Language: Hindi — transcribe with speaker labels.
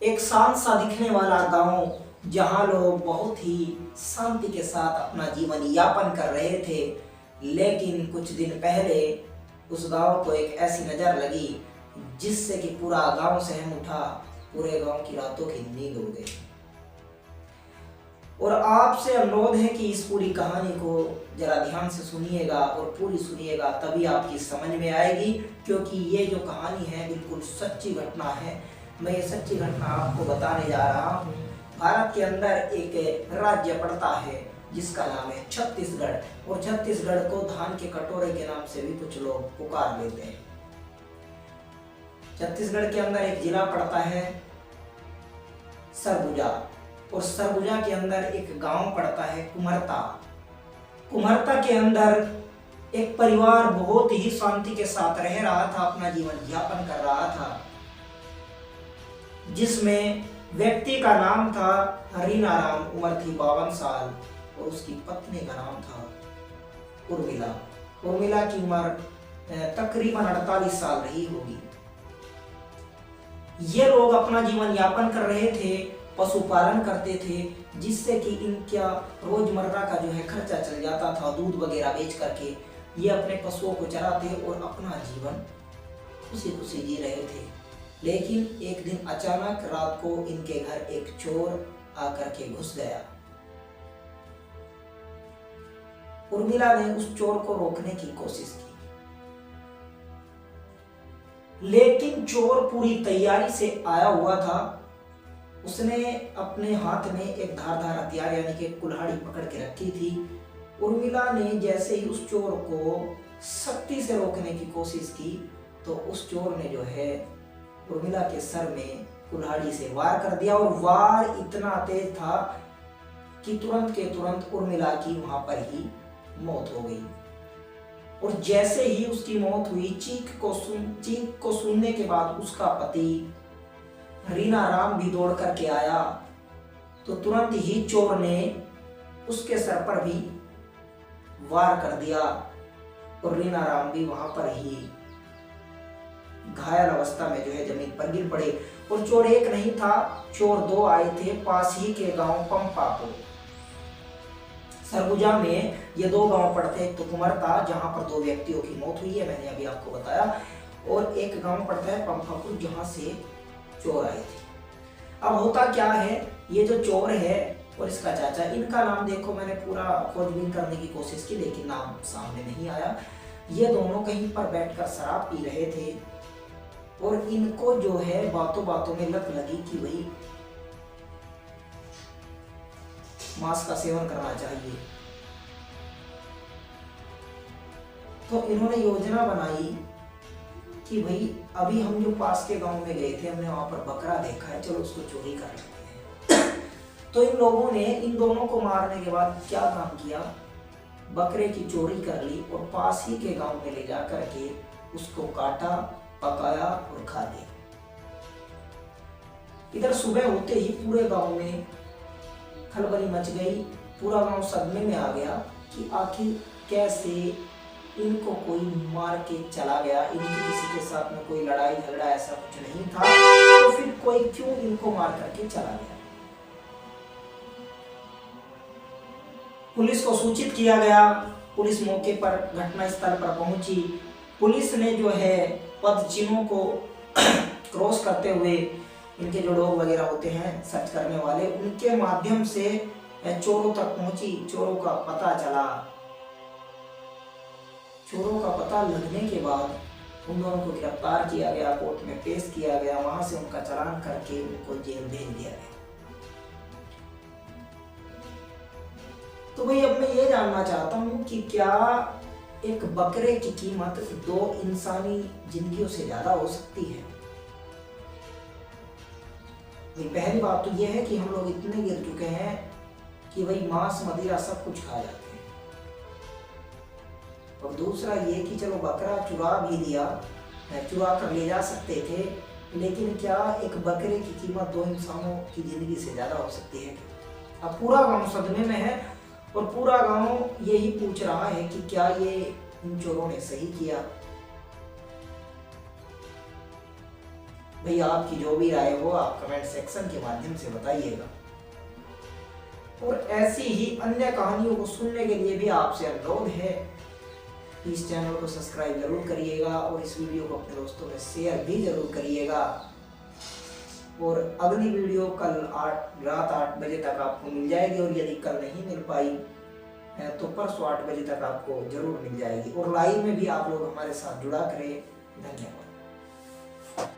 Speaker 1: एक शांत सा दिखने वाला गांव जहां लोग बहुत ही शांति के साथ अपना जीवन यापन कर रहे थे। लेकिन कुछ दिन पहले उस गांव को एक ऐसी नजर लगी जिससे कि पूरा गांव सहम उठा, पूरे गांव की रातों की नींद उड़ गई। और आपसे अनुरोध है कि इस पूरी कहानी को जरा ध्यान से सुनिएगा और पूरी सुनिएगा, तभी आपकी समझ में आएगी, क्योंकि ये जो कहानी है बिल्कुल सच्ची घटना है। मैं ये सच्ची घटना आपको बताने जा रहा हूँ। भारत के अंदर एक राज्य पड़ता है जिसका नाम है छत्तीसगढ़, और छत्तीसगढ़ को धान के कटोरे के नाम से भी कुछ लोग पुकार लेते हैं। छत्तीसगढ़ के अंदर एक जिला पड़ता है सरगुजा, और सरगुजा के अंदर एक गांव पड़ता है कुमरता। कुमरता के अंदर एक परिवार बहुत ही शांति के साथ रह रहा था, अपना जीवन यापन कर रहा था, जिसमें व्यक्ति का नाम था रीनाराम, उम्र थी 52 साल, और उसकी पत्नी का नाम था उर्मिला। उर्मिला की उम्र तकरीबन 48 साल रही होगी। ये लोग अपना जीवन यापन कर रहे थे, पशुपालन करते थे, जिससे कि इनका रोजमर्रा का जो है खर्चा चल जाता था। दूध वगैरह बेच करके ये अपने पशुओं को चराते और अपना जीवन खुशी खुशी जी रहे थे। लेकिन एक दिन अचानक रात को इनके घर एक चोर आकर के घुस गया। उर्मिला ने उस चोर को रोकने की कोशिश की, लेकिन चोर पूरी तैयारी से आया हुआ था। उसने अपने हाथ में एक धारदार हथियार यानी कि कुल्हाड़ी पकड़ के रखी थी। उर्मिला ने जैसे ही उस चोर को सख्ती से रोकने की कोशिश की तो उस चोर ने जो है उर्मिला के सर में कुल्हाड़ी से वार कर दिया, और वार इतना तेज था कि तुरंत के तुरंत उर्मिला की वहां पर ही मौत हो गई। और जैसे ही उसकी मौत हुई, चीख को सुनने के बाद उसका पति रीनाराम भी दौड़ करके आया, तो तुरंत ही चोर ने उसके सर पर भी वार कर दिया, और रीनाराम भी वहां पर ही घायल अवस्था में जो है जमीन पर गिर पड़े। और चोर एक नहीं था, चोर दो आए थे पास ही के गांव पंपापुर। सरगुजा में ये दो गांव पड़ते हैं, तो कुमरता जहां पर दो व्यक्तियों की मौत हुई है, मैंने अभी आपको बताया, और एक गांव पड़ता है पंपापुर जहां से चोर आए थे। अब होता क्या है, ये जो चोर है और इसका चाचा, इनका नाम देखो, मैंने पूरा खोजबीन करने की कोशिश की लेकिन नाम सामने नहीं आया। ये दोनों कहीं पर बैठकर शराब पी रहे थे, और इनको जो है बातों बातों में लत लगी कि भाई मांस का सेवन करना चाहिए। तो इन्होंने योजना बनाई कि भाई अभी हम जो पास के गांव में गए थे, हमने वहां पर बकरा देखा है, चलो उसको चोरी कर लेते हैं। तो इन लोगों ने इन दोनों को मारने के बाद क्या काम किया, बकरे की चोरी कर ली और पास ही के गांव में ले जा करके उसको काटा, पकाया और खा लिया। इधर सुबह होते ही पूरे गांव में खलबली मच गई, पूरा गांव सदमे में आ गया कि आखिर कैसे इनको कोई मार के चला गया। इनकी किसी के साथ में कोई लड़ाई झगड़ा ऐसा कुछ नहीं था, तो फिर कोई क्यों इनको मार करके चला गया। पुलिस को सूचित किया गया, पुलिस मौके पर घटना स्थल पर पहुंची। पुलिस ने जो है पद चिन्हों को क्रॉस करते हुए, इनके जो डॉग वगैरह होते हैं सर्च करने वाले, उनके माध्यम से चोरों तक पहुंची। चोरों का पता चला, चोरों का पता लगने के बाद उन दोनों को गिरफ्तार किया गया, कोर्ट में पेश किया गया, वहां से उनका चालान करके उनको जेल भेज दिया गया। तो भाई अब मैं ये जानना चाहता हूँ कि क्या एक बकरे की कीमत दो इंसानी जिंदगियों से ज्यादा हो सकती है? भाई पहली बात तो ये है कि हम लोग इतने गिर चुके हैं कि भाई मांस मदिरा सब कुछ खा जाते हैं, और दूसरा ये कि चलो बकरा चुरा भी लिया, चुरा कर ले जा सकते थे, लेकिन क्या एक बकरे की कीमत दो इंसानों की जिंदगी से ज्यादा हो सकती है? अब पूरा गांव सदमे में है और पूरा गांव यही पूछ रहा है कि क्या ये इन चोरों ने सही किया। भैया आपकी जो भी राय हो आप कमेंट सेक्शन के माध्यम से बताइएगा। और ऐसी ही अन्य कहानियों को सुनने के लिए भी आपसे अनुरोध है, इस चैनल को सब्सक्राइब जरूर करिएगा और इस वीडियो को अपने दोस्तों में शेयर भी जरूर करिएगा। और अगली वीडियो कल रात 8 बजे तक आपको मिल जाएगी, और यदि कल नहीं मिल पाई तो परसों 8 बजे तक आपको जरूर मिल जाएगी। और लाइव में भी आप लोग हमारे साथ जुड़ा करें। धन्यवाद।